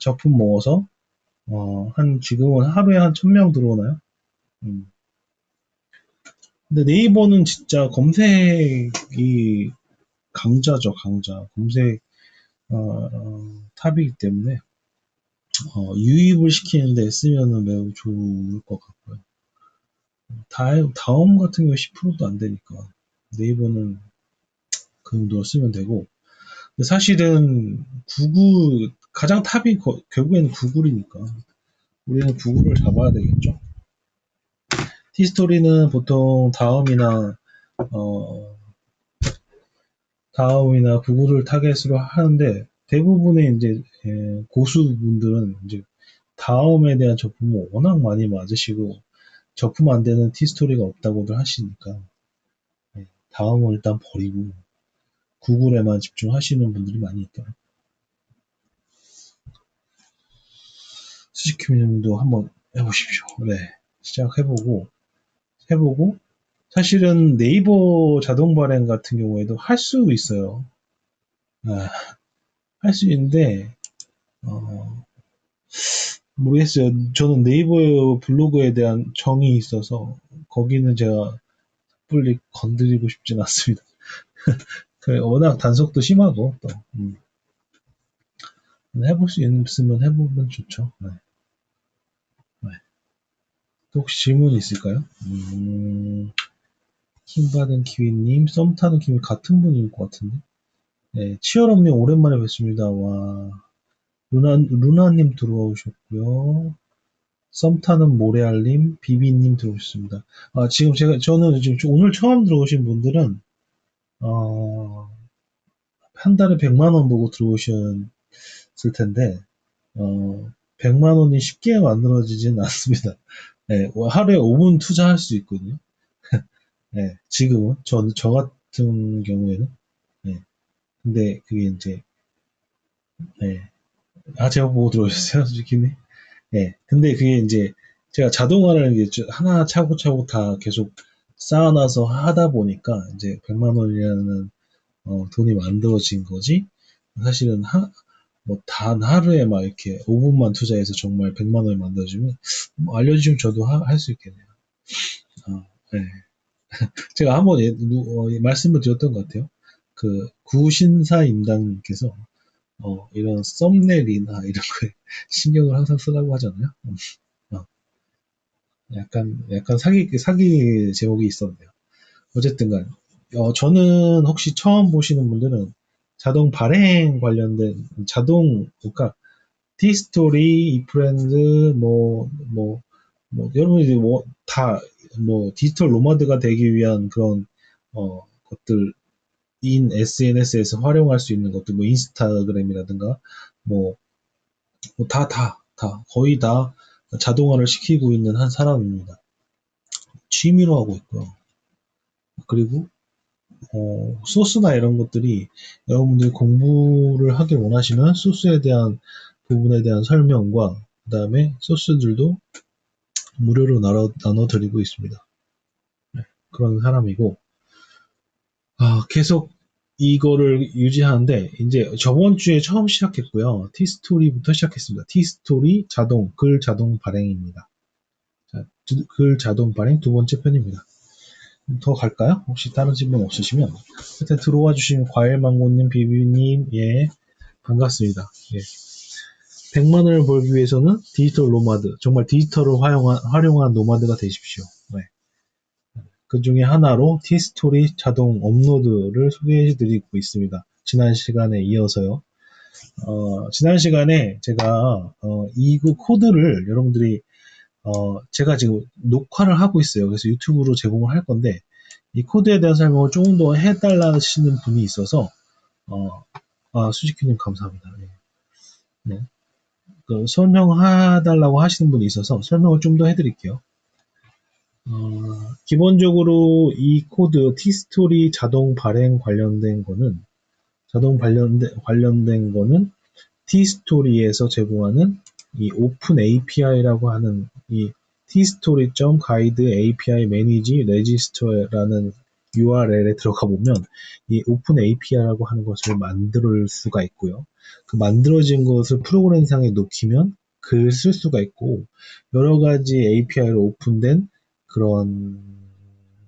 적품 모아서, 지금은 하루에 한 1000명 들어오나요? 음. 근데 네이버는 진짜 검색이 강자죠, 강자. 검색, 탑이기 때문에, 유입을 시키는데 쓰면은 매우 좋을 것 같고요. 다음 같은 경우 10%도 안 되니까, 네이버는 그 정도 쓰면 되고, 근데 사실은 가장 탑이 결국에는 구글이니까, 우리는 구글을 잡아야 되겠죠. 티스토리는 보통 어, 다음이나 구글을 타겟으로 하는데 대부분의 이제 고수분들은 이제 다음에 대한 적품을 워낙 많이 맞으시고 적품 안 되는 티스토리가 없다고들 하시니까 다음을 일단 버리고 구글에만 집중하시는 분들이 많이 있더라고요. 수지큐님도 한번 해보십시오. 네, 해보고 사실은 네이버 자동 발행 같은 경우에도 할 수 있어요. 할 수 있는데 어, 모르겠어요. 저는 네이버 블로그에 대한 정이 있어서 거기는 제가 섣불리 건드리고 싶진 않습니다. 워낙 단속도 심하고 또 해볼 수 있으면 해보면 좋죠. 네. 네. 또 혹시 질문 있을까요? 킹받은 키위님, 썸 타는 키위 같은 분일 것 같은데. 네, 치얼업님 오랜만에 뵙습니다. 와, 루나님 들어오셨고요. 썸 타는 모래알님, 비비님 들어오셨습니다. 저는 지금 오늘 처음 들어오신 분들은, 한 달에 100만 원 보고 들어오셨을 텐데, 100만 원이 쉽게 만들어지진 않습니다. 네, 하루에 5분 투자할 수 있거든요. 네, 지금은, 저 같은 경우에는. 네, 근데 그게 이제, 네. 제가 보고 들어오셨어요, 솔직히. 네, 근데 그게 이제, 제가 자동화를 이제 하나 차고차고 다 계속 쌓아놔서 하다 보니까, 이제 100만 원이라는, 돈이 만들어진 거지. 사실은 단 하루에 막 이렇게 5분만 투자해서 정말 100만 원을 만들어주면, 알려주시면 저도 할 수 있겠네요. 네. 제가 한번 말씀을 드렸던 것 같아요. 그 구신사임당님께서 이런 썸네일이나 이런 거에 신경을 항상 쓰라고 하잖아요. 어, 약간 사기 제목이 있었네요. 어쨌든 간, 저는 혹시 처음 보시는 분들은 자동 발행 관련된 그러니까 티스토리, 이프렌드, 여러분 이제 디지털 노마드가 되기 위한 그런, 것들, SNS에서 활용할 수 있는 것들, 인스타그램이라든가, 뭐, 거의 다 자동화를 시키고 있는 한 사람입니다. 취미로 하고 있고요. 그리고, 소스나 이런 것들이 여러분들이 공부를 하길 원하시면 소스에 대한 부분에 대한 설명과 그 다음에 소스들도 무료로 나눠드리고 있습니다. 네, 그런 사람이고, 계속 이거를 유지하는데, 이제 저번 주에 처음 시작했고요. 티스토리부터 시작했습니다. 티스토리 글 자동 발행입니다. 자, 글 자동 발행 두 번째 편입니다. 더 갈까요? 혹시 다른 질문 없으시면 일단 들어와 주신 과일망고님, 비비님, 예, 반갑습니다. 예. 100만 원을 벌기 위해서는 디지털 노마드, 정말 디지털을 활용한 노마드가 되십시오. 네. 그 중에 하나로 티스토리 자동 업로드를 소개해 드리고 있습니다. 지난 시간에 이어서요. 지난 시간에 제가 이그 코드를 여러분들이 제가 지금 녹화를 하고 있어요. 그래서 유튜브로 제공을 할 건데 이 코드에 대한 설명을 조금 더 해달라시는 분이 있어서 수지키님 감사합니다. 네. 네. 그 설명해달라고 하시는 분이 있어서 설명을 좀 더 해드릴게요. 기본적으로 이 코드 티스토리 자동 발행 관련된 거는 티스토리에서 제공하는 이 오픈 API라고 하는 이 tstory.guide API manage register라는 URL에 들어가 보면 이 오픈 API라고 하는 것을 만들 수가 있고요. 그 만들어진 것을 프로그램상에 놓기면 글 쓸 수가 있고 여러 가지 API로 오픈된 그런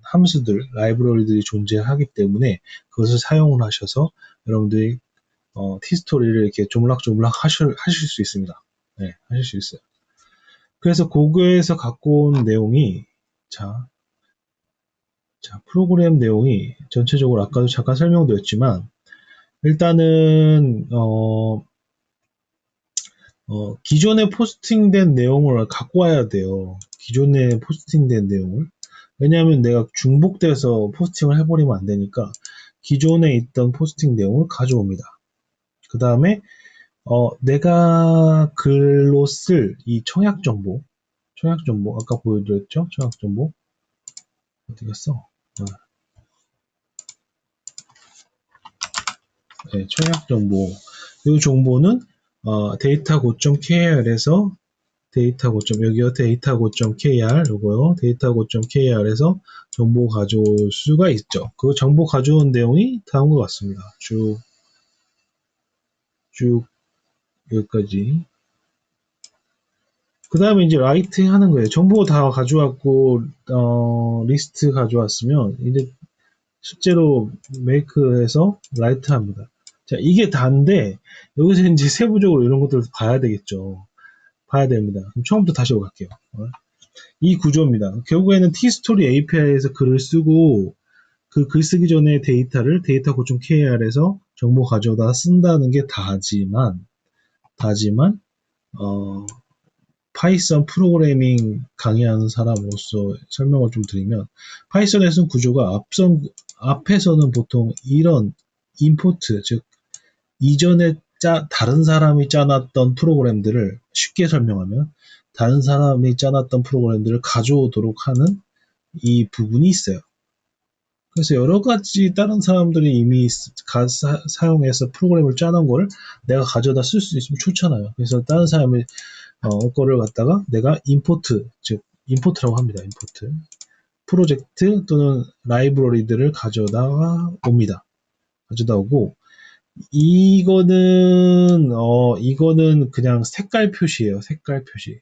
함수들, 라이브러리들이 존재하기 때문에 그것을 사용을 하셔서 여러분들이 티스토리를 이렇게 조물락조물락 하실 수 있습니다. 네, 하실 수 있어요. 그래서 고거에서 갖고 온 내용이, 자, 프로그램 내용이 전체적으로 아까도 잠깐 설명드렸지만, 일단은, 기존에 포스팅된 내용을 갖고 와야 돼요. 기존에 포스팅된 내용을. 왜냐하면 내가 중복돼서 포스팅을 해버리면 안 되니까, 기존에 있던 포스팅 내용을 가져옵니다. 그 다음에 내가 글로 쓸 이 청약 정보, 아까 보여드렸죠? 청약 정보. 어디 갔어? 네, 청약 정보. 이 정보는, 데이터 고점 KR에서 여기요, 데이터 고점 KR, 요거요, 데이터 고점 KR에서 정보 가져올 수가 있죠. 그 정보 가져온 내용이 다음과 같습니다. 쭉, 여기까지. 그 다음에 이제 라이트 하는 거예요. 정보 다 가져왔고, 리스트 가져왔으면, 이제 실제로 메이크해서 라이트 합니다. 자, 이게 다인데, 여기서 이제 세부적으로 이런 것들을 봐야 되겠죠. 봐야 됩니다. 그럼 처음부터 다시 갈게요. 이 구조입니다. 결국에는 t스토리 API에서 글을 쓰고, 그 글 쓰기 전에 데이터 고점 KR에서 정보 가져다 쓴다는 게 다지만, 어, 파이썬 프로그래밍 강의하는 사람으로서 설명을 좀 드리면 파이썬에서는 구조가 앞에서는 보통 이런 임포트 즉 이전에 다른 사람이 짜놨던 프로그램들을 쉽게 설명하면 다른 사람이 짜놨던 프로그램들을 가져오도록 하는 이 부분이 있어요. 그래서 여러 가지 다른 사람들이 이미 사용해서 프로그램을 짜놓은 걸 내가 가져다 쓸 수 있으면 좋잖아요. 그래서 다른 사람이 거를 갖다가 내가 즉 임포트라고 합니다. 임포트 프로젝트 또는 라이브러리들을 가져다 옵니다. 가져다 오고 이거는 그냥 색깔 표시예요. 색깔 표시.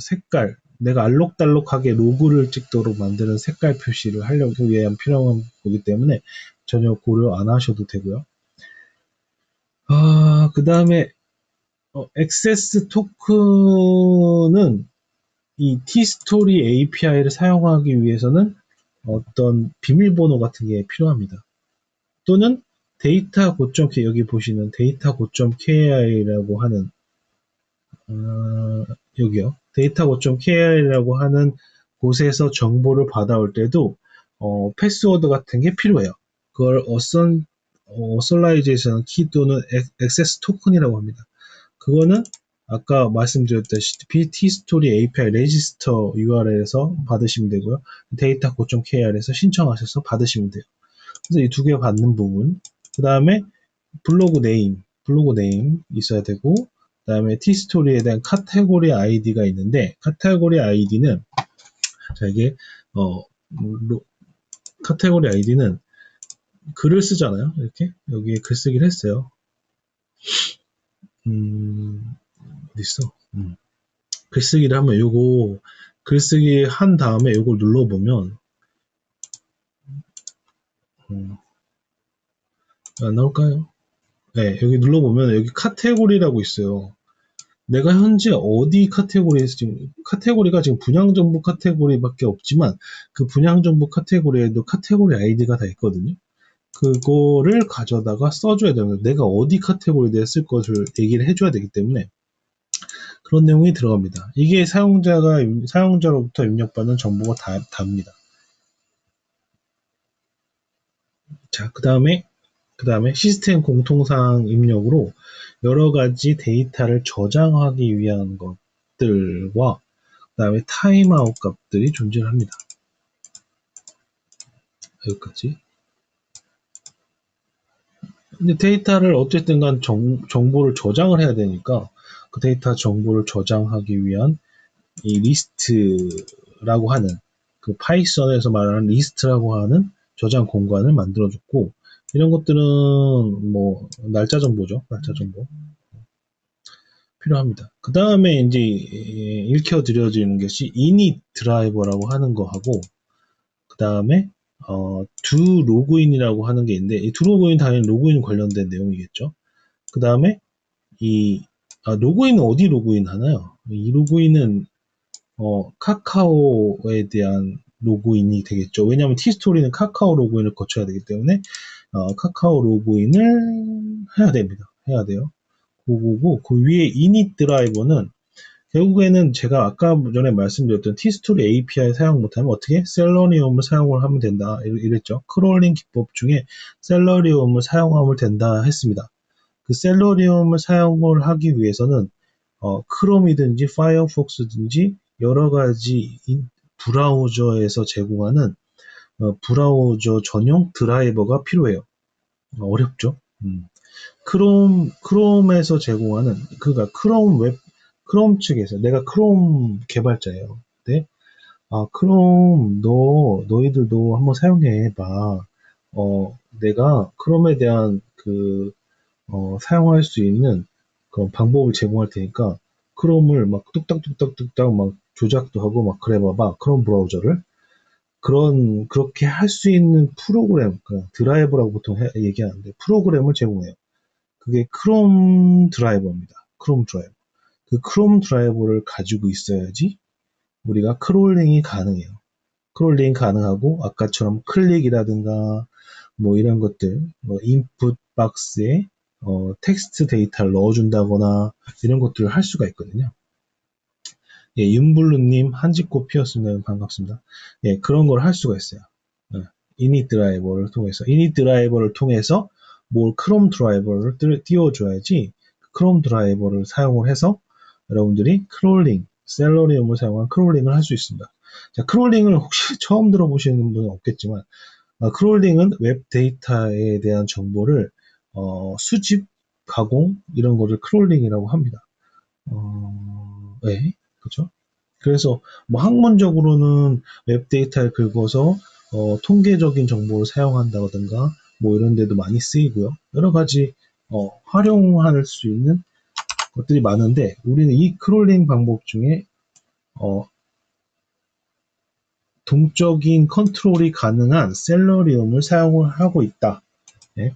색깔 내가 알록달록하게 로그를 찍도록 만드는 색깔 표시를 하려고 위한 필요한 거기 때문에 전혀 고려 안 하셔도 되고요. 그 다음에 액세스 토큰은 이 t스토리 API를 사용하기 위해서는 어떤 비밀번호 같은 게 필요합니다. 또는 데이터 고점 여기 보시는 데이터 고점 KI라고 하는 여기요. 데이터 고점 KI라고 하는 곳에서 정보를 받아올 때도 패스워드 같은 게 필요해요. 그걸 어설라이제이션 키 또는 액세스 토큰이라고 합니다. 그거는 아까 말씀드렸다시피 t스토리 API 레지스터 URL에서 받으시면 되고요. 데이터 고점 KR에서 신청하셔서 받으시면 돼요. 그래서 이 두 개 받는 부분. 그 다음에 블로그 네임 있어야 되고, 그 다음에 t스토리에 대한 카테고리 아이디가 있는데, 카테고리 아이디는 카테고리 아이디는 글을 쓰잖아요. 이렇게 여기에 글쓰기를 했어요. 어디 있어? 글쓰기를 하면 요거 글쓰기 한 다음에 요걸 눌러보면 안 나올까요? 네, 여기 눌러보면 여기 카테고리라고 있어요. 내가 현재 어디 카테고리에서 지금 카테고리가 지금 분양정보 카테고리밖에 없지만 그 분양정보 카테고리에도 카테고리 아이디가 다 있거든요. 그거를 가져다가 써줘야 되는 내가 어디 카테고리에 대해 쓸 것을 얘기를 해줘야 되기 때문에 그런 내용이 들어갑니다. 이게 사용자로부터 입력받는 정보가 답니다. 자, 그 다음에 시스템 공통사항 입력으로 여러 가지 데이터를 저장하기 위한 것들과 그 다음에 타임아웃 값들이 존재합니다. 여기까지. 근데 데이터를 어쨌든 간 정보를 저장을 해야 되니까 그 데이터 정보를 저장하기 위한 이 리스트라고 하는 그 파이썬에서 말하는 리스트라고 하는 저장 공간을 만들어줬고 이런 것들은 뭐 날짜 정보죠. 날짜 정보 필요합니다. 그 다음에 이제 읽혀드려지는 것이 init 드라이버라고 하는 거하고 그 다음에 do 로그인이라고 하는 게 있는데 이 do 로그인 당연히 로그인 관련된 내용이겠죠. 그 다음에 로그인은 어디 로그인 하나요? 이 로그인은 카카오에 대한 로그인이 되겠죠. 왜냐하면 티스토리는 카카오 로그인을 거쳐야 되기 때문에 카카오 로그인을 해야 됩니다. 해야 돼요. 그거고 그 위에 init 드라이버는 결국에는 제가 아까 전에 말씀드렸던 티스토리 API 사용 못하면 어떻게 셀러리움을 사용을 하면 된다 이랬죠. 크롤링 기법 중에 셀러리움을 사용하면 된다 했습니다. 그 셀러리움을 사용을 하기 위해서는 크롬이든지 파이어폭스든지 여러 가지 브라우저에서 제공하는 브라우저 전용 드라이버가 필요해요. 어렵죠. 크롬에서 제공하는 그러니까 크롬 측에서 내가 크롬 개발자예요. 근데 크롬 너희들도 한번 사용해 봐. 내가 크롬에 대한 사용할 수 있는 그런 방법을 제공할 테니까 크롬을 막 뚝딱뚝딱뚝딱 막 조작도 하고 막 그래 봐봐. 크롬 브라우저를 그렇게 할 수 있는 프로그램, 드라이버라고 보통 얘기하는데 프로그램을 제공해요. 그게 크롬 드라이버입니다. 크롬 드라이버. 그 크롬 드라이버를 가지고 있어야지 우리가 크롤링이 가능해요. 크롤링 가능하고 아까처럼 클릭이라든가 뭐 이런 것들, 뭐 인풋 박스에 텍스트 데이터를 넣어준다거나 이런 것들을 할 수가 있거든요. 예, 윤블루님 한지꽃 피었으면 반갑습니다. 예, 그런 걸 할 수가 있어요. 이닛 드라이버를 통해서 뭘 크롬 드라이버를 띄워줘야지 크롬 드라이버를 사용을 해서 여러분들이 크롤링, 셀러리움을 사용한 크롤링을 할 수 있습니다. 자, 크롤링을 혹시 처음 들어보시는 분은 없겠지만 크롤링은 웹 데이터에 대한 정보를 수집, 가공 이런 거를 크롤링이라고 합니다. 네, 그렇죠? 그래서 뭐 학문적으로는 웹 데이터를 긁어서 통계적인 정보를 사용한다든가 뭐 이런 데도 많이 쓰이고요. 여러 가지 활용할 수 있는 것들이 많은데 우리는 이 크롤링 방법 중에 동적인 컨트롤이 가능한 셀러리움을 사용을 하고 있다. 네?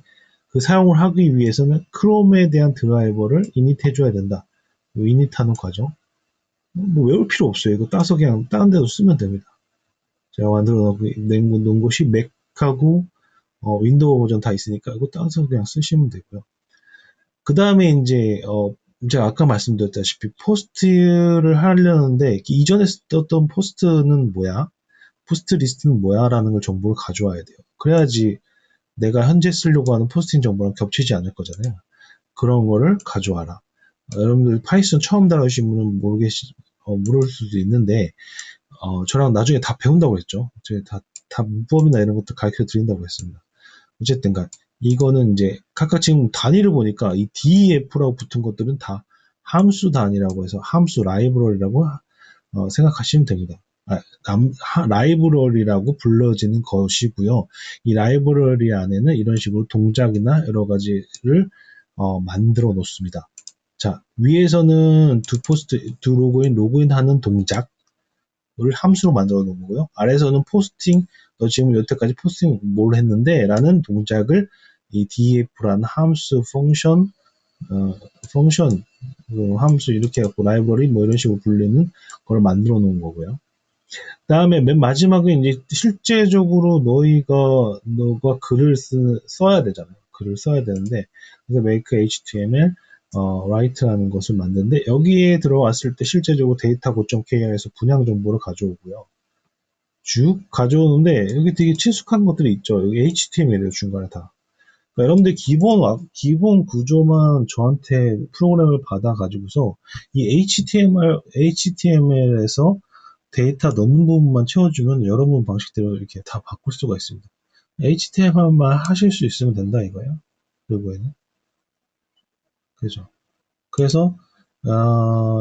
그 사용을 하기 위해서는 크롬에 대한 드라이버를 이닛해줘야 된다. 이닛하는 과정. 뭐 외울 필요 없어요. 이거 따서 그냥 다른 데도 쓰면 됩니다. 제가 만들어 놓은 곳이 맥하고 윈도우 버전 다 있으니까 이거 따서 그냥 쓰시면 되고요. 그 다음에 이제 제가 아까 말씀드렸다시피 포스트를 하려는데 이전에 썼던 포스트는 뭐야? 포스트 리스트는 뭐야? 라는 걸 정보를 가져와야 돼요. 그래야지 내가 현재 쓰려고 하는 포스팅 정보랑 겹치지 않을 거잖아요. 그런 거를 가져와라. 여러분들 파이썬 처음 다루신 분은 모를 수도 있는데 저랑 나중에 다 배운다고 했죠. 제가 다 문법이나 이런 것도 가르쳐 드린다고 했습니다. 어쨌든 이거는 이제 각각 지금 단위를 보니까 이 DEF라고 붙은 것들은 다 함수 단위라고 해서 함수 라이브러리라고 생각하시면 됩니다. 라이브러리라고 불러지는 것이고요. 이 라이브러리 안에는 이런 식으로 동작이나 여러 가지를 만들어 놓습니다. 자, 위에서는 두 로그인 하는 동작을 함수로 만들어 놓은 거고요. 아래에서는 포스팅, 너 지금 여태까지 포스팅 뭘 했는데? 라는 동작을 이 def라는 함수 펑션, 함수 이렇게 해갖고 라이브러리 뭐 이런 식으로 불리는 걸 만들어 놓은 거고요. 다음에 맨 마지막에 이제 실제적으로 너가 글을 써야 되잖아요. 글을 써야 되는데, 그래서 make html, write라는 것을 만드는데, 여기에 들어왔을 때 실제적으로 데이터 고점.kr에서 분양 정보를 가져오고요. 쭉 가져오는데, 여기 되게 친숙한 것들이 있죠. 여기 html이에요, 중간에 다. 그러니까 여러분들 기본 구조만 저한테 프로그램을 받아가지고서 이 HTML에서 데이터 넣는 부분만 채워주면 여러분 방식대로 이렇게 다 바꿀 수가 있습니다. HTML만 하실 수 있으면 된다 이거예요. 결국에는. 그죠. 그래서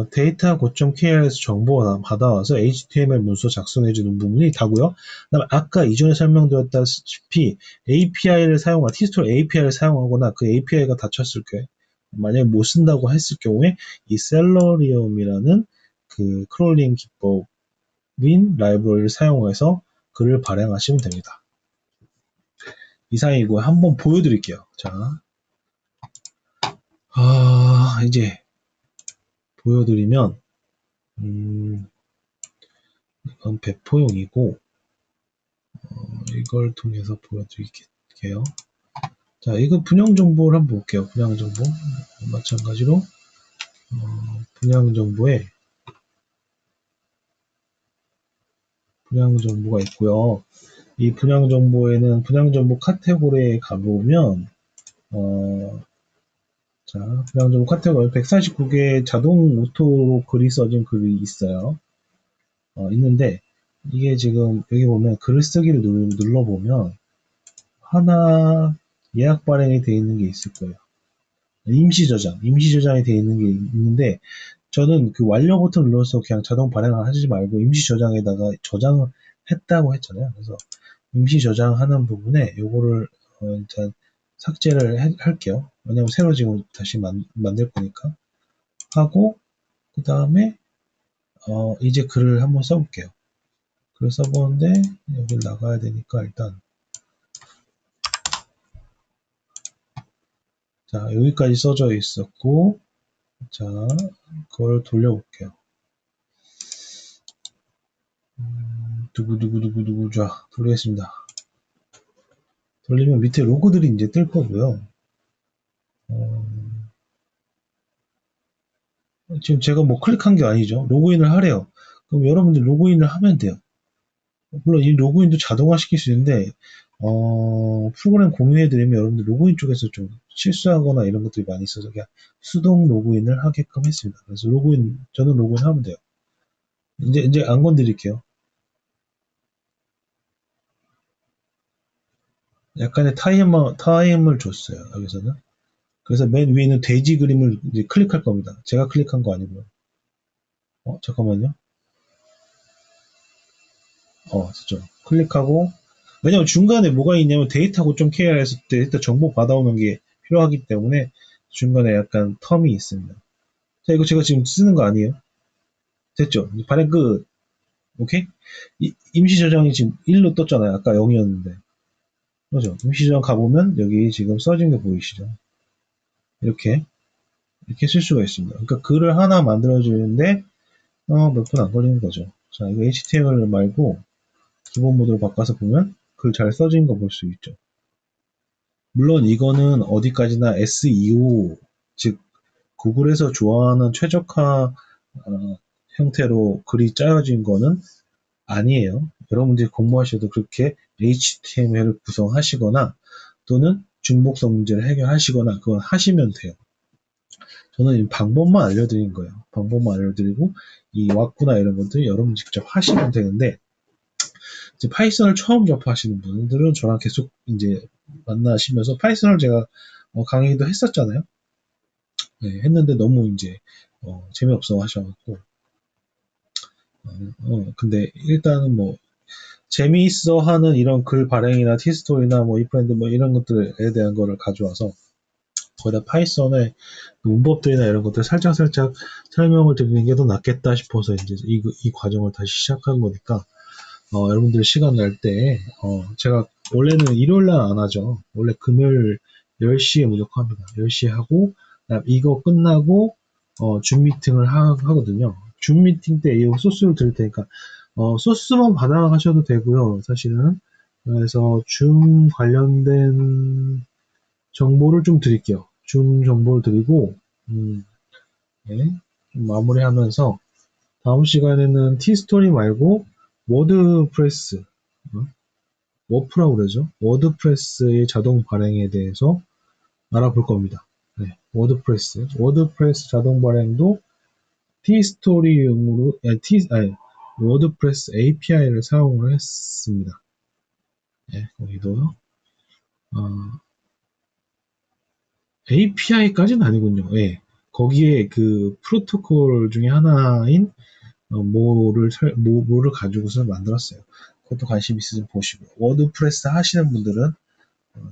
데이터 고점 KR에서 정보가 받아와서 HTML 문서 작성해주는 부분이 다고요. 그다음에 아까 이전에 설명드렸다시피 T스토리 API를 사용하거나 그 API가 닫혔을 경우에 만약에 못 쓴다고 했을 경우에 이 셀러리움이라는 그 크롤링 기법인 라이브러리를 사용해서 글을 발행하시면 됩니다. 이상이고 한번 보여드릴게요. 자, 이제 보여드리면 이건 배포용이고 이걸 통해서 보여드릴게요. 자, 이거 분양 정보를 한번 볼게요. 분양 정보 마찬가지로 분양 정보에 분양 정보가 있고요. 이 분양 정보에는 분양 정보 카테고리에 가보면 자, 분양 정보 카테고리 149개 자동 오토로 글이 써진 글이 있어요. 있는데 이게 지금 여기 보면 글쓰기를 눌러보면 하나 예약 발행이 되어 있는 게 있을 거예요. 임시 저장이 되어 있는 게 있는데 저는 그 완료 버튼 눌러서 그냥 자동 발행을 하지 말고 임시 저장에다가 저장을 했다고 했잖아요. 그래서 임시 저장하는 부분에 요거를 일단 삭제를 할게요. 왜냐면 새로 지금 다시 만들 거니까 하고 그 다음에 이제 글을 한번 써볼게요. 글을 써보는데 여기 나가야 되니까 일단 자 여기까지 써져 있었고 자 그걸 돌려볼게요. 두구두구두구두구 자 돌리겠습니다. 돌리면 밑에 로고들이 이제 뜰 거고요. 지금 제가 뭐 클릭한 게 아니죠. 로그인을 하래요. 그럼 여러분들 로그인을 하면 돼요. 물론 이 로그인도 자동화 시킬 수 있는데 프로그램 공유해드리면 여러분들 로그인 쪽에서 좀 실수하거나 이런 것들이 많이 있어서 그냥 수동 로그인을 하게끔 했습니다. 그래서 저는 로그인 하면 돼요. 이제 안 건드릴게요. 약간의 타임을 줬어요. 여기서는. 그래서 맨 위에 있는 돼지 그림을 이제 클릭할 겁니다. 제가 클릭한 거 아니고요. 잠깐만요. 됐죠. 클릭하고, 왜냐면 중간에 뭐가 있냐면 데이터 고점 KR에서 데이터 정보 받아오는 게 필요하기 때문에 중간에 약간 텀이 있습니다. 자, 이거 제가 지금 쓰는 거 아니에요? 됐죠? 발행 끝. 오케이? 임시 저장이 지금 1로 떴잖아요. 아까 0이었는데. 그죠? 임시 저장 가보면 여기 지금 써진 게 보이시죠? 이렇게 쓸 수가 있습니다. 그러니까 글을 하나 만들어주는데 몇 분 안 걸리는 거죠. 자, 이거 HTML 말고 기본 모드로 바꿔서 보면 글 잘 써진 거 볼 수 있죠. 물론 이거는 어디까지나 SEO, 즉 구글에서 좋아하는 최적화 형태로 글이 짜여진 거는 아니에요. 여러분들이 공부하셔도 그렇게 HTML을 구성하시거나 또는 중복성 문제를 해결하시거나 그건 하시면 돼요. 저는 이 방법만 알려드린 거예요. 방법만 알려드리고 이 왁구나 이런 것들 여러분 직접 하시면 되는데 이제 파이썬을 처음 접하시는 분들은 저랑 계속 이제 만나시면서 파이썬을 제가 강의도 했었잖아요. 네, 했는데 너무 이제 재미없어 하셔갖고 근데 일단은 뭐 재미있어 하는 이런 글 발행이나 티스토리나 뭐 이프렌드 뭐 이런 것들에 대한 거를 가져와서 거기다 파이썬의 문법들이나 이런 것들 살짝살짝 설명을 드리는 게 더 낫겠다 싶어서 이제 이 과정을 다시 시작한 거니까, 여러분들 시간 날 때, 제가 원래는 일요일 날 안 하죠. 원래 금요일 10시에 무조건 합니다. 10시에 하고, 이거 끝나고, 줌 미팅을 하거든요. 줌 미팅 때 이 소스를 드릴 테니까, 소스만 받아가셔도 되고요. 사실은. 그래서 줌 관련된 정보를 좀 드릴게요. 줌 정보를 드리고, 네, 좀 마무리하면서, 다음 시간에는 티스토리 말고, 워드프레스, 워프라고 그러죠. 워드프레스의 자동 발행에 대해서 알아볼 겁니다. 네, 워드프레스 자동 발행도 티스토리용으로, 워드프레스 API를 사용을 했습니다. 네, 거기도, API까지는 아니군요. 예. 거기에 그 프로토콜 중에 하나인 뭐를 가지고서 만들었어요. 그것도 관심 있으면 보시고, 워드프레스 하시는 분들은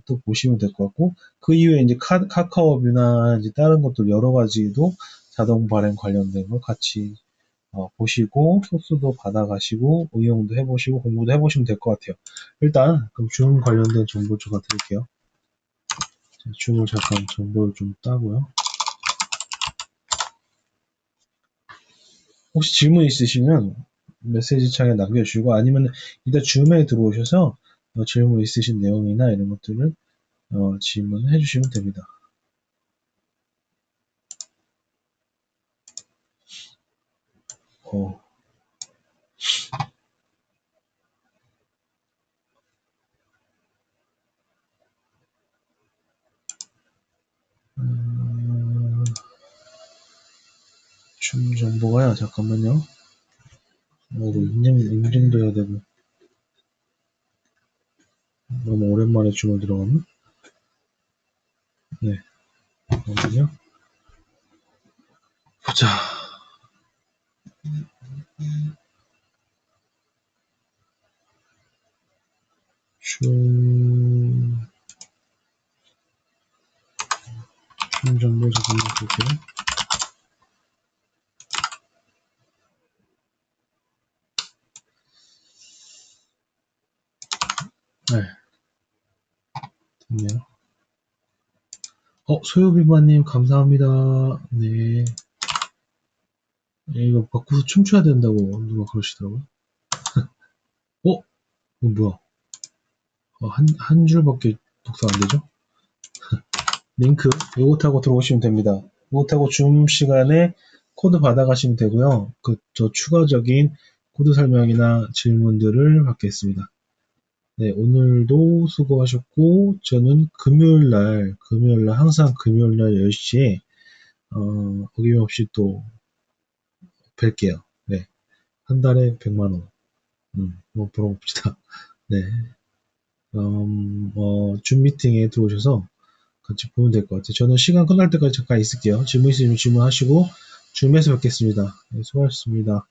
또 보시면 될 것 같고, 그 이후에 이제 카카오뷰나 이제 다른 것들 여러 가지도 자동 발행 관련된 걸 같이 보시고, 소스도 받아가시고, 응용도 해보시고, 공부도 해보시면 될 것 같아요. 일단, 그럼 줌 관련된 정보를 제가 드릴게요. 줌을 잠깐 정보를 좀 따고요. 혹시 질문 있으시면 메시지 창에 남겨주시고, 아니면 이따 줌에 들어오셔서 질문 있으신 내용이나 이런 것들을 질문해 주시면 됩니다. 어, 줌 정보가요. 잠깐만요. 이거 인증도 해야 되고. 너무 오랜만에 줌을 들어가면. 네. 잠깐만요. 보자. 줌 정보 잠깐만 볼게요. 네. 됐네요. 소요비마님, 감사합니다. 네. 이거 바꾸서 춤춰야 된다고 누가 그러시더라고요. 이거 뭐야? 한 줄밖에 독서 안 되죠? 링크, 이거 타고 들어오시면 됩니다. 이거 타고 줌 시간에 코드 받아가시면 되고요. 저 추가적인 코드 설명이나 질문들을 받겠습니다. 네, 오늘도 수고하셨고, 저는 금요일날, 항상 금요일날 10시에, 어김없이 또 뵐게요. 네. 한 달에 100만원. 뭐, 벌어봅시다. 네. 줌 미팅에 들어오셔서 같이 보면 될 것 같아요. 저는 시간 끝날 때까지 잠깐 있을게요. 질문 있으시면 질문하시고, 줌에서 뵙겠습니다. 네, 수고하셨습니다.